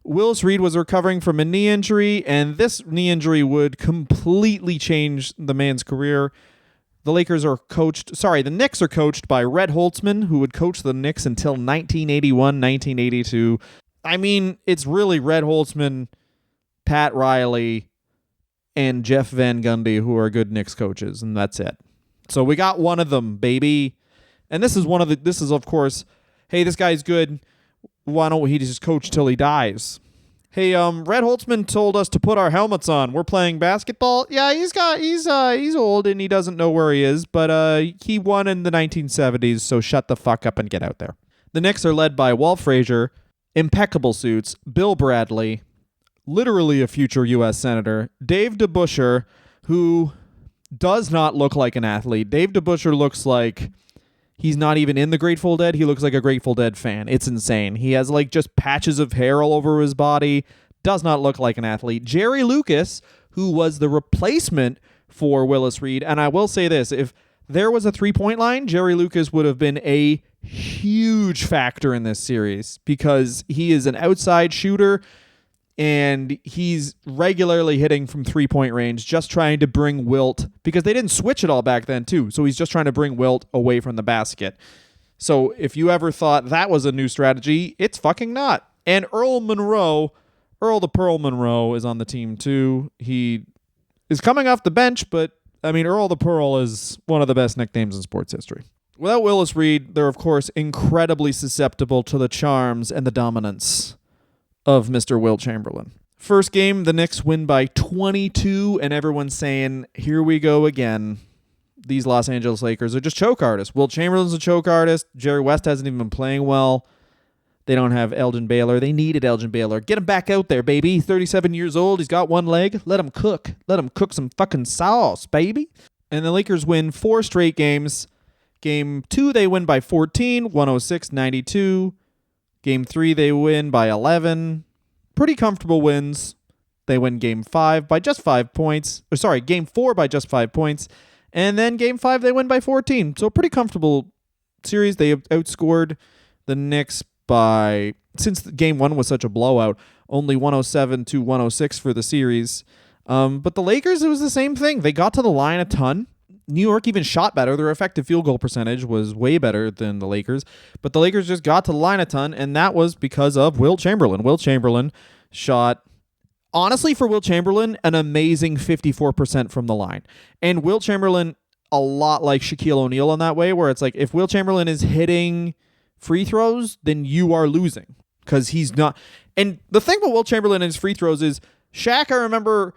Willis Reed was recovering from a knee injury, and this knee injury would completely change the man's career. The Knicks are coached by Red Holtzman, who would coach the Knicks until 1981, 1982. I mean, it's really Red Holtzman, Pat Riley, and Jeff Van Gundy who are good Knicks coaches, and that's it. So we got one of them, baby. And this is of course, hey, this guy's good. Why don't he just coach till he dies? Hey, Red Holtzman told us to put our helmets on. We're playing basketball. Yeah, he's old and he doesn't know where he is, but he won in the 1970s, so shut the fuck up and get out there. The Knicks are led by Walt Frazier, impeccable suits, Bill Bradley, literally a future U.S. Senator, Dave DeBusschere, who does not look like an athlete. Dave DeBusschere looks like he's not even in the Grateful Dead. He looks like a Grateful Dead fan. It's insane. He has like just patches of hair all over his body. Does not look like an athlete. Jerry Lucas, who was the replacement for Willis Reed. And I will say this, if there was a three-point line, Jerry Lucas would have been a huge factor in this series because he is an outside shooter and he's regularly hitting from three-point range, just trying to bring Wilt, because they didn't switch it all back then too, so he's just trying to bring Wilt away from the basket. So if you ever thought that was a new strategy, it's fucking not. And Earl the Pearl Monroe is on the team too. He is coming off the bench, but I mean, Earl the Pearl is one of the best nicknames in sports history. Without Willis Reed, they're of course incredibly susceptible to the charms and the dominance of Mr. Wilt Chamberlain. First game, the Knicks win by 22, and everyone's saying, here we go again. These Los Angeles Lakers are just choke artists. Wilt Chamberlain's a choke artist. Jerry West hasn't even been playing well. They don't have Elgin Baylor. They needed Elgin Baylor. Get him back out there, baby. He's 37 years old. He's got one leg. Let him cook. Let him cook some fucking sauce, baby. And the Lakers win 4 straight games. Game 2, they win by 14, 106-92. Game 3, they win by 11. Pretty comfortable wins. They win Game 5 by just 5 points. Game 4 by just 5 points. And then Game 5, they win by 14. So pretty comfortable series. They outscored the Knicks by, since Game 1 was such a blowout, only 107-106 for the series. But the Lakers, it was the same thing. They got to the line a ton. New York even shot better. Their effective field goal percentage was way better than the Lakers. But the Lakers just got to the line a ton, and that was because of Wilt Chamberlain. Wilt Chamberlain shot, honestly, for Wilt Chamberlain, an amazing 54% from the line. And Wilt Chamberlain, a lot like Shaquille O'Neal in that way, where it's like, if Wilt Chamberlain is hitting free throws, then you are losing. Because he's not. And the thing about Wilt Chamberlain and his free throws is, Shaq, I remember,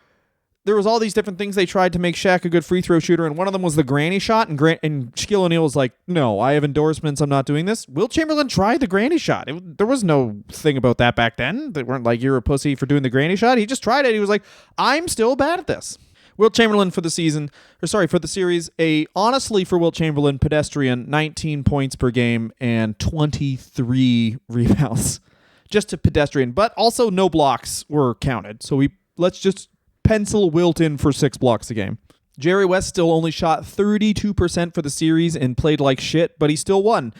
there was all these different things they tried to make Shaq a good free throw shooter, and one of them was the granny shot, and Shaquille O'Neal was like, no, I have endorsements, I'm not doing this. Wilt Chamberlain tried the granny shot. There was no thing about that back then. They weren't like, you're a pussy for doing the granny shot. He just tried it. He was like, I'm still bad at this. Wilt Chamberlain for the series, honestly for Wilt Chamberlain, pedestrian, 19 points per game and 23 rebounds. Just a pedestrian, but also no blocks were counted. So let's just pencil Wilt in for 6 blocks a game. Jerry West still only shot 32% for the series and played like shit, but he still won.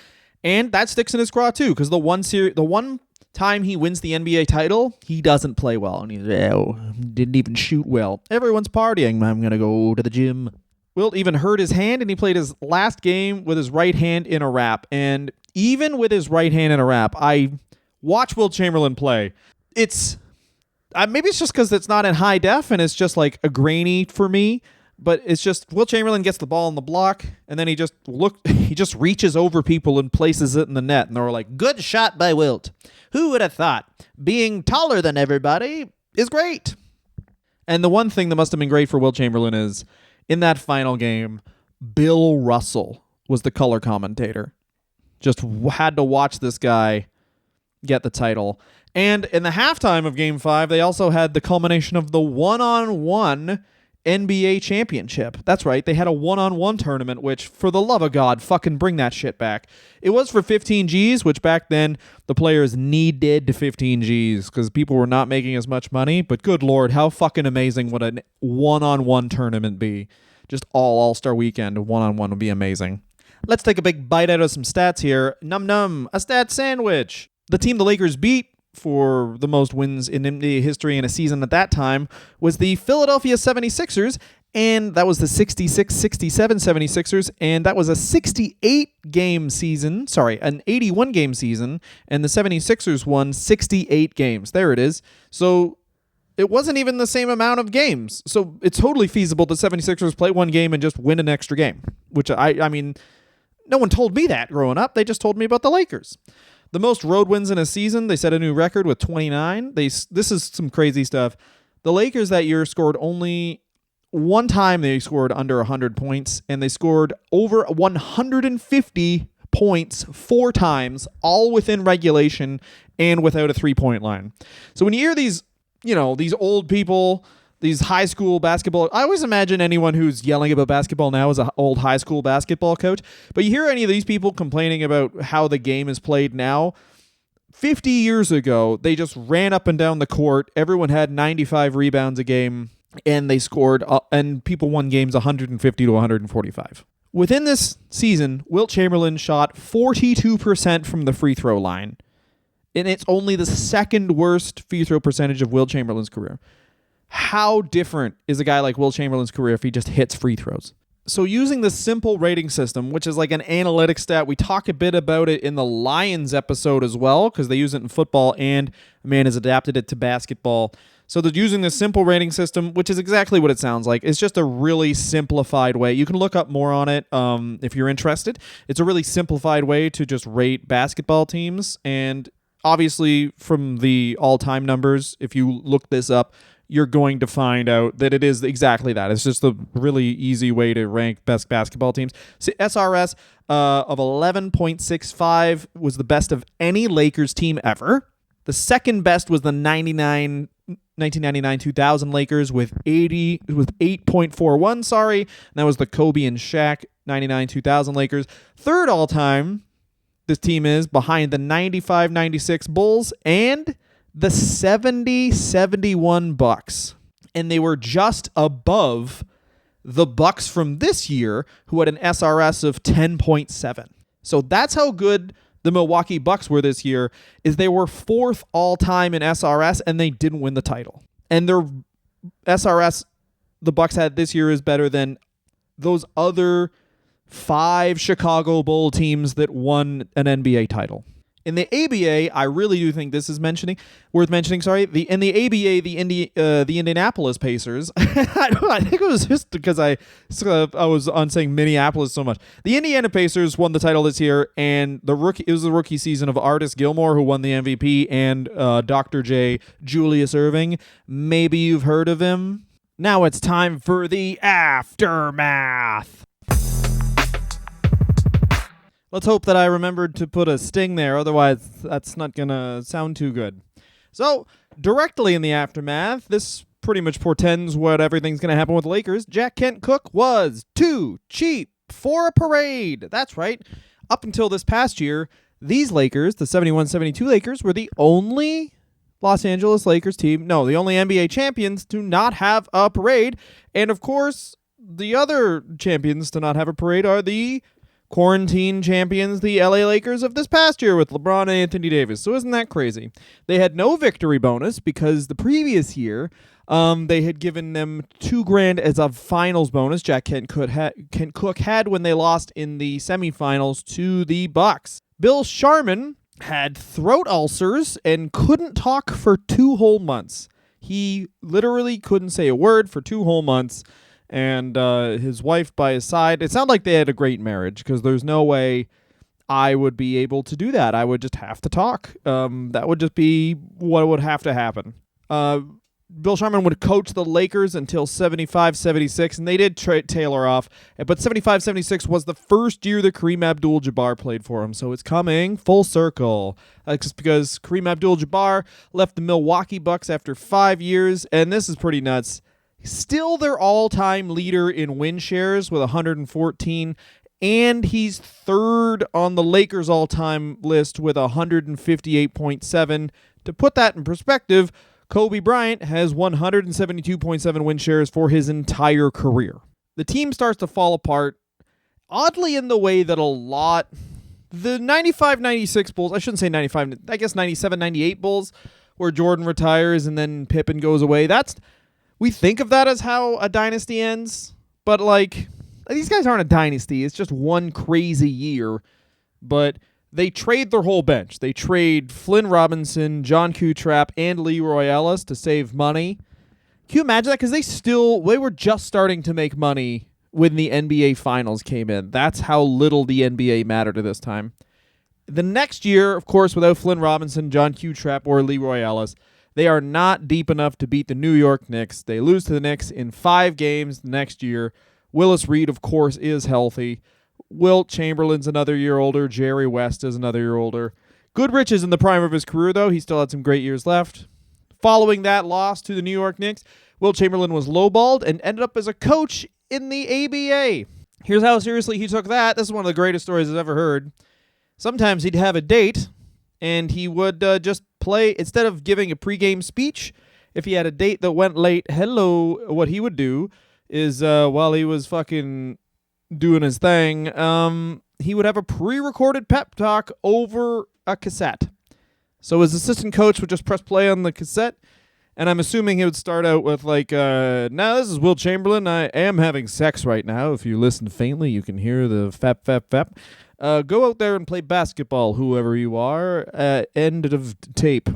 And that sticks in his craw too, because the one time he wins the NBA title, he doesn't play well. And he's, didn't even shoot well. Everyone's partying. I'm going to go to the gym. Wilt even hurt his hand, and he played his last game with his right hand in a wrap. And even with his right hand in a wrap, I watch Wilt Chamberlain play. Maybe it's just because it's not in high def and it's just like a grainy for me, but it's just Wilt Chamberlain gets the ball in the block and then he just reaches over people and places it in the net, and they're like, good shot by Wilt. Who would have thought being taller than everybody is great? And the one thing that must have been great for Wilt Chamberlain is in that final game, Bill Russell was the color commentator. Just had to watch this guy get the title. And in the halftime of Game 5, they also had the culmination of the one-on-one NBA championship. That's right, they had a one-on-one tournament, which, for the love of God, fucking bring that shit back. It was for 15 Gs, which back then the players needed 15 Gs because people were not making as much money. But good Lord, how fucking amazing would a one-on-one tournament be? Just all-star weekend, one-on-one would be amazing. Let's take a big bite out of some stats here. Num-num, a stat sandwich. The team the Lakers beat for the most wins in NBA history in a season at that time was the Philadelphia 76ers, and that was the 66-67 76ers, and that was a 68-game season, an 81-game season, and the 76ers won 68 games. There it is. So it wasn't even the same amount of games. So it's totally feasible the 76ers play one game and just win an extra game, which I mean, no one told me that growing up. They just told me about the Lakers. The most road wins in a season, they set a new record with 29. This is some crazy stuff. The Lakers that year scored only one time they scored under 100 points, and they scored over 150 points 4 times, all within regulation and without a three-point line. So when you hear these old people, these high school basketball, I always imagine anyone who's yelling about basketball now is an old high school basketball coach. But you hear any of these people complaining about how the game is played now. 50 years ago, they just ran up and down the court. Everyone had 95 rebounds a game, and they scored, and people won games 150 to 145. Within this season, Wilt Chamberlain shot 42% from the free throw line, and it's only the second worst free throw percentage of Wilt Chamberlain's career. How different is a guy like Wilt Chamberlain's career if he just hits free throws? So using the simple rating system, which is like an analytic stat, we talk a bit about it in the Lions episode as well, because they use it in football and man has adapted it to basketball. So they're using the simple rating system, which is exactly what it sounds like. It's just a really simplified way. You can look up more on it if you're interested. It's a really simplified way to just rate basketball teams. And obviously from the all-time numbers, if you look this up, you're going to find out that it is exactly that. It's just a really easy way to rank best basketball teams. So SRS of 11.65 was the best of any Lakers team ever. The second best was the 99 1999-2000 Lakers with 8.41. Sorry, and that was the Kobe and Shaq 99-2000 Lakers. Third all time, this team is behind the 95-96 Bulls and the 70-71 Bucks, and they were just above the Bucks from this year, who had an SRS of 10.7. So that's how good the Milwaukee Bucks were this year, is they were fourth all-time in SRS, and they didn't win the title. And their SRS the Bucks had this year is better than those other 5 Chicago Bull teams that won an NBA title. In the ABA, I really do think this is worth mentioning. In the ABA, the Indianapolis Pacers. I think it was just because I was on saying Minneapolis so much. The Indiana Pacers won the title this year, and it was the rookie season of Artis Gilmore, who won the MVP, and Dr. J, Julius Erving. Maybe you've heard of him. Now it's time for the aftermath. Let's hope that I remembered to put a sting there, otherwise that's not going to sound too good. So, directly in the aftermath, this pretty much portends what everything's going to happen with the Lakers. Jack Kent Cooke was too cheap for a parade. That's right. Up until this past year, these Lakers, the 71-72 Lakers, were the only Los Angeles Lakers team, the only NBA champions to not have a parade. And of course, the other champions to not have a parade are the quarantine champions, the LA Lakers of this past year with LeBron and Anthony Davis. So isn't that crazy? They had no victory bonus because the previous year they had given them $2,000 as a finals bonus. Jack Kent Cooke had when they lost in the semifinals to the Bucks. Bill Sharman had throat ulcers and couldn't talk for 2 whole months. He literally couldn't say a word for 2 whole months. And his wife by his side. It sounded like they had a great marriage, because there's no way I would be able to do that. I would just have to talk. That would just be what would have to happen. Bill Sharman would coach the Lakers until 75-76, and they did trade Taylor off. But 75-76 was the first year that Kareem Abdul-Jabbar played for him, so it's coming full circle. Just because Kareem Abdul-Jabbar left the Milwaukee Bucks after 5 years, and this is pretty nuts. Still their all-time leader in win shares with 114, and he's third on the Lakers' all-time list with 158.7. To put that in perspective, Kobe Bryant has 172.7 win shares for his entire career. The team starts to fall apart, oddly in the way that the 95-96 Bulls, I shouldn't say 95, I guess 97-98 Bulls, where Jordan retires and then Pippen goes away. We think of that as how a dynasty ends, but these guys aren't a dynasty. It's just one crazy year. But they trade their whole bench. They trade Flynn Robinson, John Kutrap, and Leroy Ellis to save money. Can you imagine that? Because they were just starting to make money when the NBA Finals came in. That's how little the NBA mattered at this time. The next year, of course, without Flynn Robinson, John Kutrap, or Leroy Ellis, they are not deep enough to beat the New York Knicks. They lose to the Knicks in 5 games next year. Willis Reed, of course, is healthy. Wilt Chamberlain's another year older. Jerry West is another year older. Goodrich is in the prime of his career, though. He still had some great years left. Following that loss to the New York Knicks, Wilt Chamberlain was lowballed and ended up as a coach in the ABA. Here's how seriously he took that. This is one of the greatest stories I've ever heard. Sometimes he'd have a date, and he would just play, instead of giving a pregame speech, if he had a date that went late, what he would do is, while he was fucking doing his thing, he would have a pre-recorded pep talk over a cassette. So his assistant coach would just press play on the cassette, and I'm assuming he would start out with now this is Wilt Chamberlain. I am having sex right now. If you listen faintly, you can hear the fap, fap, fap. Go out there and play basketball, whoever you are. End of tape.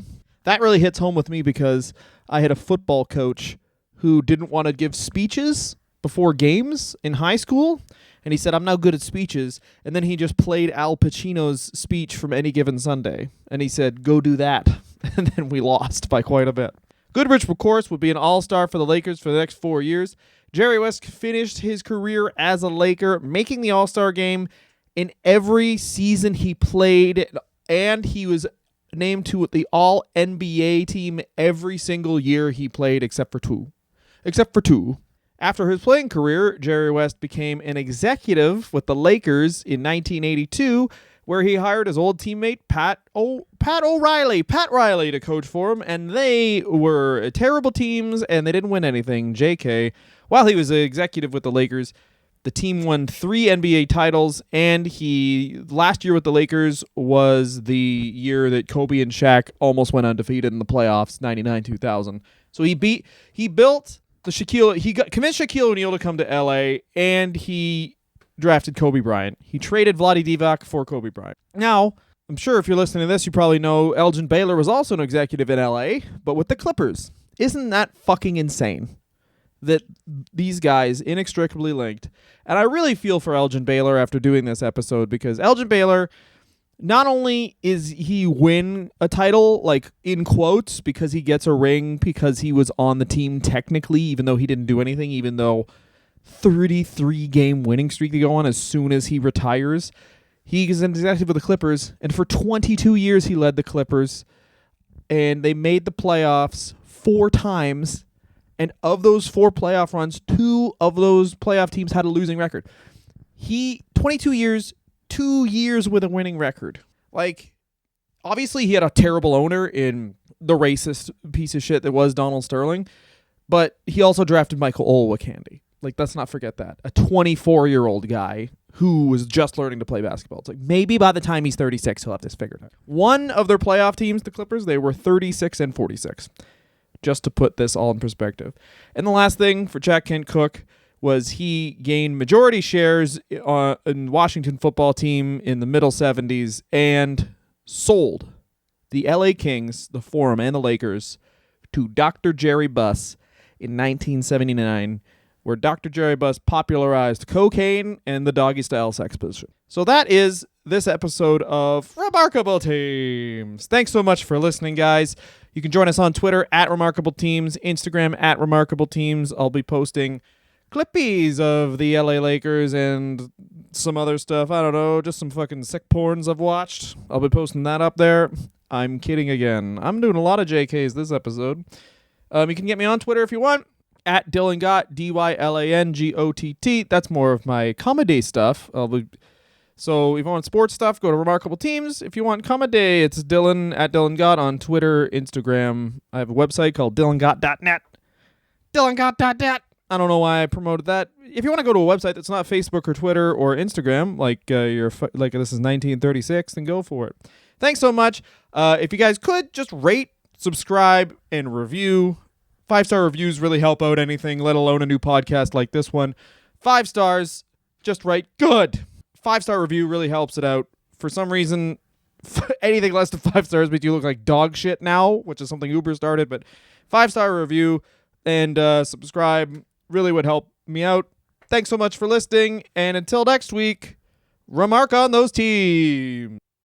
That really hits home with me because I had a football coach who didn't want to give speeches before games in high school. And he said, I'm not good at speeches. And then he just played Al Pacino's speech from Any Given Sunday. And he said, go do that. And then we lost by quite a bit. Goodrich, of course, would be an all-star for the Lakers for the next 4 years. Jerry West finished his career as a Laker, making the all-star game in every season he played. And he was named to the All-NBA team every single year he played except for two. After his playing career, Jerry West became an executive with the Lakers in 1982, where he hired his old teammate Pat Riley to coach for him, and they were terrible teams, and they didn't win anything. JK. While he was an executive with the Lakers, the team won 3 NBA titles, and last year with the Lakers was the year that Kobe and Shaq almost went undefeated in the playoffs, 99-2000. So he built convinced Shaquille O'Neal to come to LA, and he drafted Kobe Bryant. He traded Vlade Divac for Kobe Bryant. Now, I'm sure if you're listening to this, you probably know Elgin Baylor was also an executive in LA, but with the Clippers. Isn't that fucking insane? That these guys inextricably linked. And I really feel for Elgin Baylor after doing this episode, because Elgin Baylor, not only is he win a title, like in quotes, because he gets a ring because he was on the team technically, even though he didn't do anything, even though 33-game winning streak to go on as soon as he retires. He is an executive with the Clippers, and for 22 years he led the Clippers, and they made the playoffs 4 times. And of those 4 playoff runs, 2 of those playoff teams had a losing record. 22 years, 2 years with a winning record. Like, obviously he had a terrible owner in the racist piece of shit that was Donald Sterling, but he also drafted Michael Olowokandi. Like, let's not forget that. A 24-year-old guy who was just learning to play basketball. It's like, maybe by the time he's 36, he'll have this figured out. One of their playoff teams, the Clippers, they were 36-46. Just to put this all in perspective. And the last thing for Jack Kent Cooke was he gained majority shares in Washington football team in the middle 70s and sold the LA Kings, the Forum, and the Lakers to Dr. Jerry Buss in 1979, where Dr. Jerry Buss popularized cocaine and the doggy-style sex position. So that is this episode of Remarkable Teams. Thanks so much for listening, guys. You can join us on Twitter at Remarkable Teams, Instagram at Remarkable Teams. I'll be posting clippies of the LA Lakers and some other stuff. I don't know, just some fucking sick porns I've watched. I'll be posting that up there. I'm kidding again. I'm doing a lot of JKs this episode. You can get me on Twitter if you want, at Dylan Gott, DYLANGOTT. That's more of my comedy stuff. So if you want sports stuff, go to Remarkable Teams. If you want comedy, it's Dylan at Dylan Gott on Twitter, Instagram. I have a website called dylangott.net. Dylangott.net. I don't know why I promoted that. If you want to go to a website that's not Facebook or Twitter or Instagram, like this is 1936, then go for it. Thanks so much. If you guys could just rate, subscribe, and review. 5-star reviews really help out anything, let alone a new podcast like this one. 5 stars, just write good. 5-star review really helps it out. For some reason, anything less than 5 stars makes you look like dog shit now, which is something Uber started. But 5-star review and subscribe really would help me out. Thanks so much for listening. And until next week, remark on those teams.